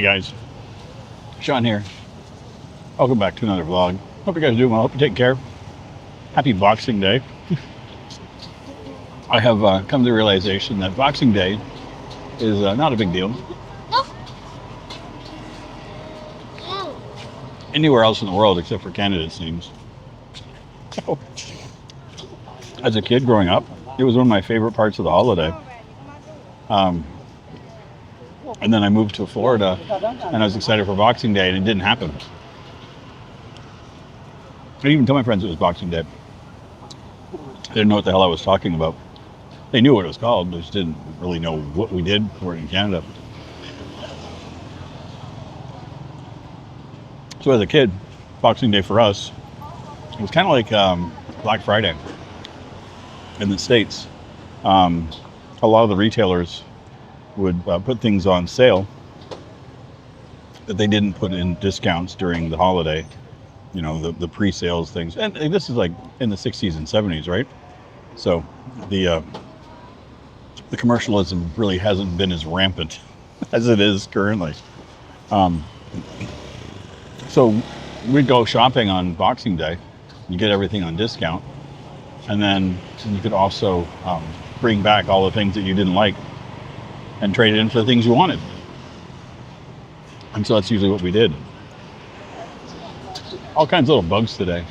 guys, Sean here. Welcome back to another vlog. Hope you guys are doing well. Hope you take care. Happy Boxing Day. I have come to the realization that Boxing Day is not a big deal. Anywhere else in the world except for Canada, it seems. So, as a kid growing up, it was one of my favorite parts of the holiday. And then I moved to Florida and I was excited for Boxing Day and it didn't happen. I didn't even tell my friends it was Boxing Day. They didn't know what the hell I was talking about. They knew what it was called, but just didn't really know what we did for it in Canada. So as a kid, Boxing Day for us, it was kind of like Black Friday in the States. A lot of the retailers would put things on sale that they didn't put in discounts during the holiday. You know, the pre-sales things. And this is like in the 60s and 70s, right? So the commercialism really hasn't been as rampant as it is currently. So we'd go shopping on Boxing Day. You get everything on discount. And then you could also bring back all the things that you didn't like and trade it in for the things you wanted. And so that's usually what we did. All kinds of little bugs today.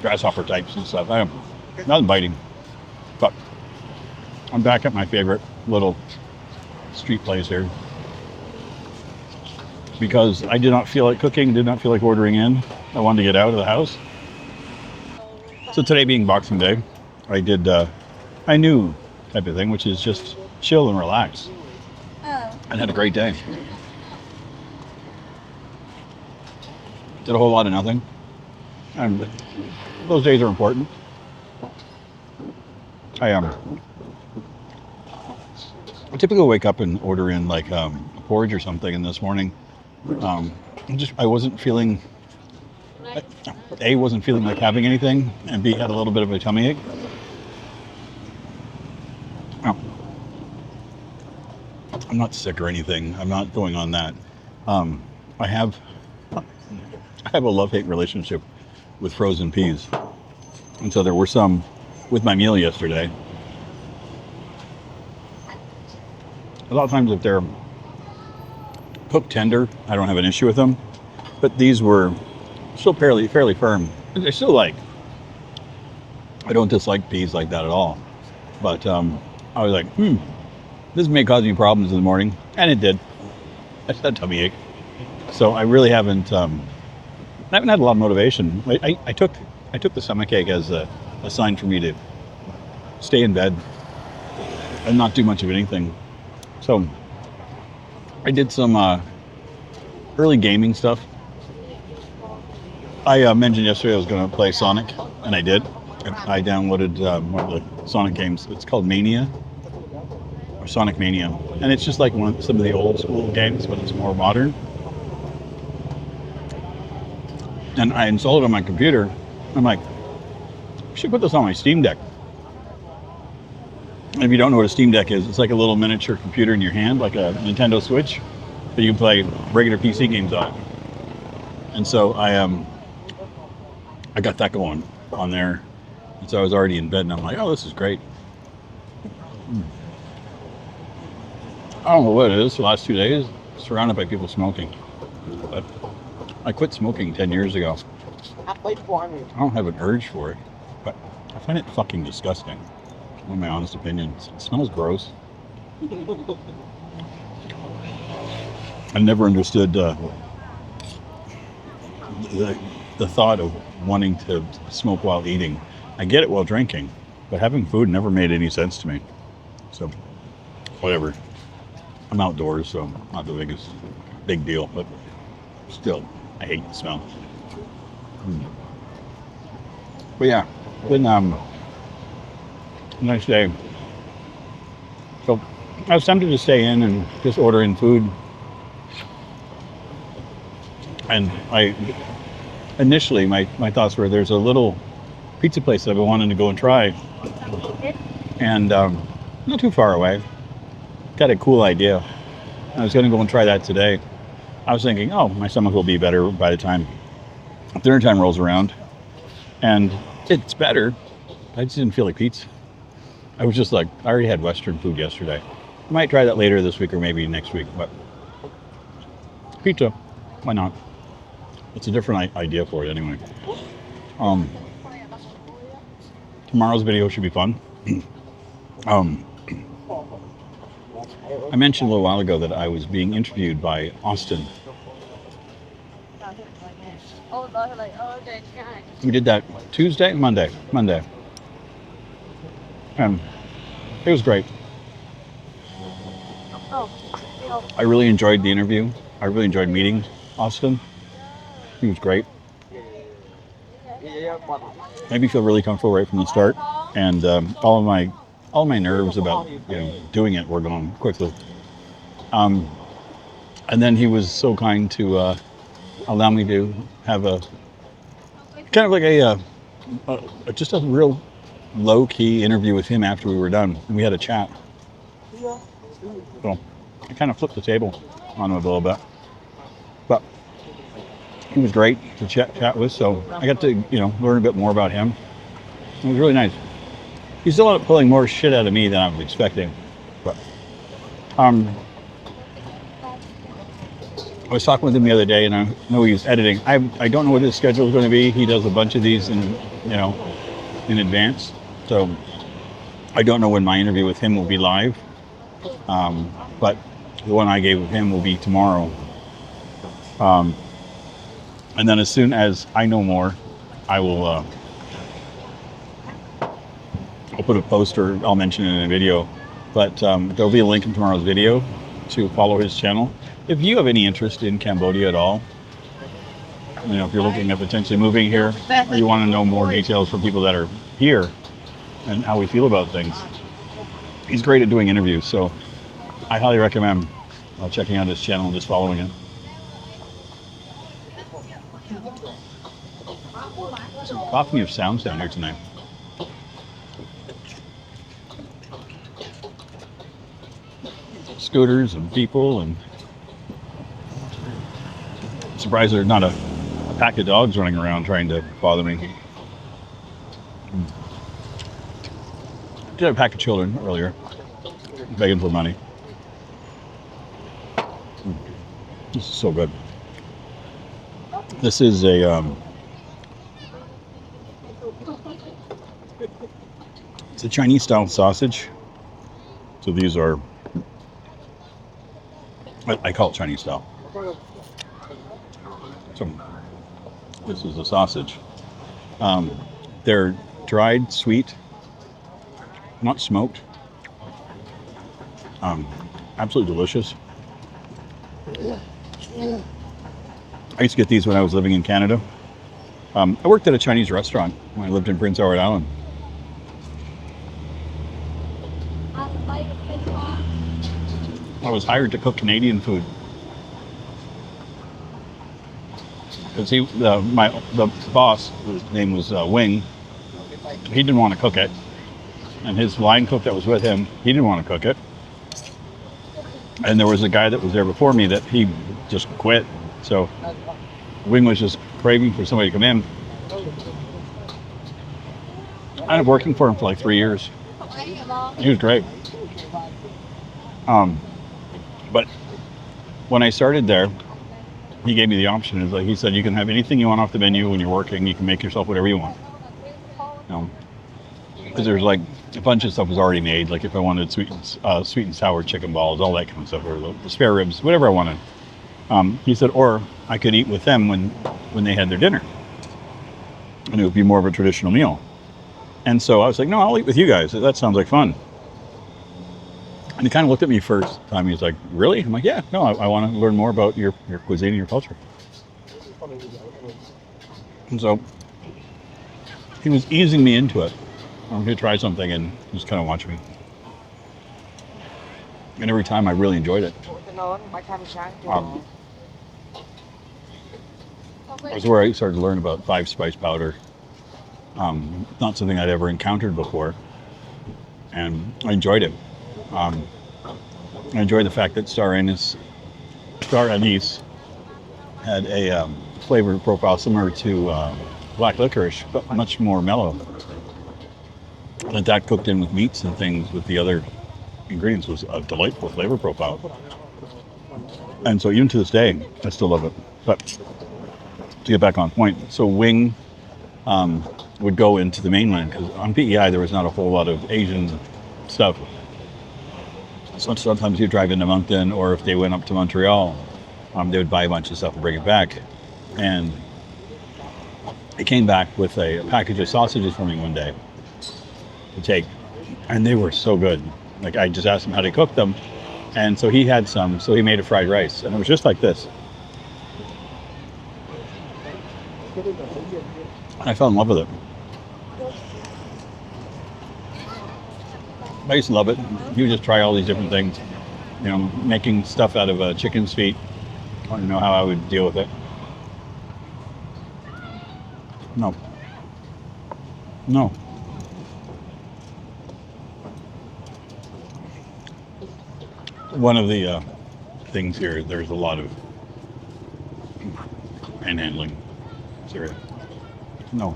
Grasshopper types and stuff. I am nothing biting. But I'm back at my favorite little street place here. Because I did not feel like cooking, did not feel like ordering in. I wanted to get out of the house. So today being Boxing Day, I did I knew type of thing, which is just chill and relax. And had a great day. Did a whole lot of nothing. And those days are important. I typically wake up and order in like a porridge or something, and this morning I wasn't feeling, A, wasn't feeling like having anything, and B, had a little bit of a tummy ache. I'm not sick or anything. I'm not going on that. I have a love-hate relationship with frozen peas. And so there were some with my meal yesterday. A lot of times if they're cooked tender, I don't have an issue with them. But these were still fairly firm. I still like. I don't dislike peas like that at all. But I was like, this may cause me problems in the morning. And it did. I just had a tummy ache. So I really haven't had a lot of motivation. I took the stomachache as a sign for me to stay in bed and not do much of anything. So I did some early gaming stuff. I mentioned yesterday I was going to play Sonic, and I did. I downloaded one of the Sonic games. It's called Mania, or Sonic Mania, and it's just like some of the old school games, but it's more modern. And I installed it on my computer. I'm like, I should put this on my Steam Deck. And if you don't know what a Steam Deck is, it's like a little miniature computer in your hand, like a Nintendo Switch, that you can play regular PC games on. And so I got that going on there. And so I was already in bed, and I'm like, oh, this is great. I don't know what it is the last 2 days, surrounded by people smoking. But I quit smoking 10 years ago. I don't have an urge for it, but I find it fucking disgusting. One of my honest opinions. It smells gross. I never understood the thought of wanting to smoke while eating. I get it while drinking, but having food never made any sense to me. So, whatever. I'm outdoors, so not the big deal, but still, I hate the smell. But yeah, been nice day. So I was tempted to stay in and just order in food. And initially my thoughts were, there's a little pizza place that I've been wanting to go and try. And not too far away. got a cool idea. I was going to go and try that today. I was thinking, oh, my stomach will be better by the time dinner time rolls around. And it's better. I just didn't feel like pizza. I was just like, I already had Western food yesterday. I might try that later this week or maybe next week, but pizza, why not? It's a different idea for it anyway. Tomorrow's video should be fun. I mentioned a little while ago that I was being interviewed by Austin. We did that Monday. And it was great. I really enjoyed the interview. I really enjoyed meeting Austin. He was great. Made me feel really comfortable right from the start, and all my nerves about doing it were gone quickly. And then he was so kind to allow me to have a kind of like just a real low key interview with him after we were done, and we had a chat. So I kind of flipped the table on him a little bit, but he was great to chat with. So I got to learn a bit more about him. It was really nice. He still ended up pulling more shit out of me than I was expecting, but I was talking with him the other day, and I know he was editing. I don't know what his schedule is going to be. He does a bunch of these in advance, so I don't know when my interview with him will be live. But the one I gave with him will be tomorrow. And then as soon as I know more, I will I'll put a post or I'll mention it in a video. But there'll be a link in tomorrow's video to follow his channel. If you have any interest in Cambodia at all, if you're looking at potentially moving here, or you want to know more details from people that are here and how we feel about things, he's great at doing interviews. So I highly recommend checking out his channel and just following him. Some cacophony of sounds down here tonight. Scooters and people, and I'm surprised there's not a pack of dogs running around trying to bother me. I did have a pack of children earlier, begging for money. This is so good. This is it's a Chinese style sausage. So these are, I call it Chinese style. So this is a sausage. They're dried, sweet, not smoked. Absolutely delicious. I used to get these when I was living in Canada. I worked at a Chinese restaurant when I lived in Prince Edward Island. I was hired to cook Canadian food. Because the boss, his name was Wing, he didn't want to cook it. And his line cook that was with him, he didn't want to cook it. And there was a guy that was there before me that he just quit. So Wing was just craving for somebody to come in. I ended up working for him for like 3 years. He was great. But when I started there, he gave me the option. It's like he said, you can have anything you want off the menu when you're working. You can make yourself whatever you want. Because there's like a bunch of stuff was already made. Like if I wanted sweet and sour chicken balls, all that kind of stuff, or the spare ribs, whatever I wanted. He said, or I could eat with them when they had their dinner, and it would be more of a traditional meal. And so I was like, no, I'll eat with you guys. That sounds like fun. And he kind of looked at me first time. He was like, really? I'm like, yeah, no, I want to learn more about your cuisine and your culture. And so he was easing me into it. I'm going to try something and just kind of watch me. And every time I really enjoyed it. That's where I started to learn about 5-spice powder. Not something I'd ever encountered before. And I enjoyed it. I enjoy the fact that Star Anise had a flavor profile similar to black licorice, but much more mellow. And that cooked in with meats and things with the other ingredients was a delightful flavor profile. And so even to this day, I still love it. But to get back on point, so wing would go into the mainland because on PEI there was not a whole lot of Asian stuff. So sometimes you drive into Moncton, or if they went up to Montreal, they would buy a bunch of stuff and bring it back. And they came back with a package of sausages for me one day to take, and they were so good. Like, I just asked him how to cook them, and so he had some, so he made a fried rice, and it was just like this. I fell in love with it. I used to love it. You would just try all these different things, you know, making stuff out of chicken's feet. I don't know how I would deal with it. No. One of the things here, there's a lot of panhandling. Serious. No.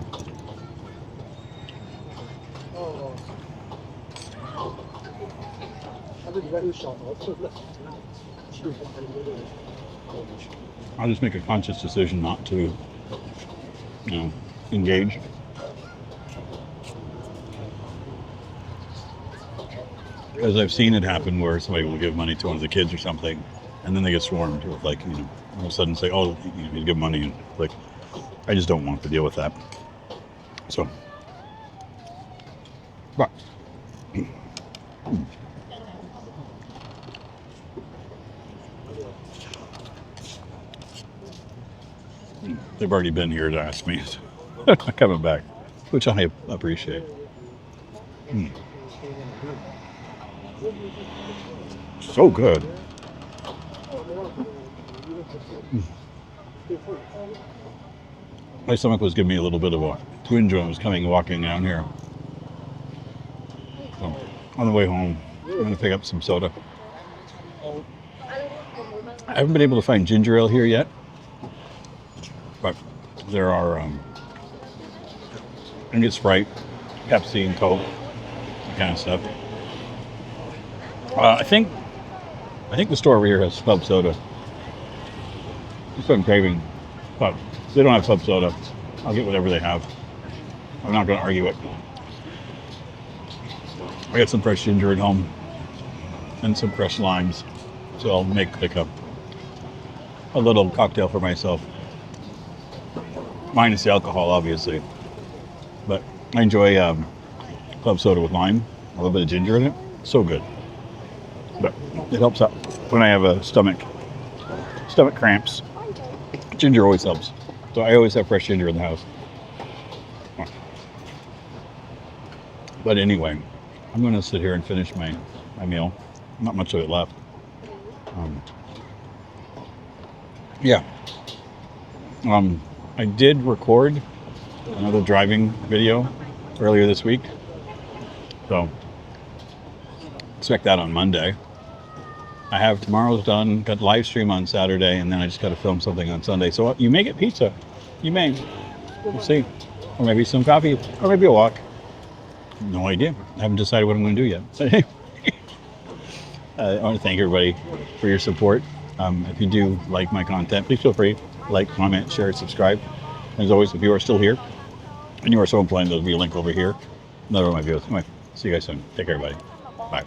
I'll just make a conscious decision not to, engage. Because I've seen it happen where somebody will give money to one of the kids or something, and then they get swarmed with, like, all of a sudden say, oh, you give money, and like, I just don't want to deal with that. So, but they've already been here to ask me coming back, which I appreciate. So good. My stomach was giving me a little bit of a twinge when I was walking down here. So on the way home, I'm going to pick up some soda. I haven't been able to find ginger ale here yet, but there are, I think it's Sprite, Pepsi, and Coke, that kind of stuff. I think the store over here has club soda. That's what I'm craving, but if they don't have club soda, I'll get whatever they have. I'm not going to argue it. I got some fresh ginger at home and some fresh limes, so I'll make like a little cocktail for myself, minus the alcohol, obviously. But I enjoy club soda with lime, a little bit of ginger in it. So good. But it helps out when I have a stomach cramps. Ginger always helps. So I always have fresh ginger in the house. But anyway, I'm going to sit here and finish my meal. Not much of it left. I did record another driving video earlier this week. So expect that on Monday. I have tomorrow's done, got live stream on Saturday, and then I just got to film something on Sunday. So you may get pizza. You may. We'll see. Or maybe some coffee, or maybe a walk. No idea. I haven't decided what I'm going to do yet. But I want to thank everybody for your support. If you do like my content, please feel free to like, comment, share, subscribe. And as always, if you are still here and you are so inclined, there'll be a link over here. Another one of my videos. Anyway, see you guys soon. Take care, everybody. Bye.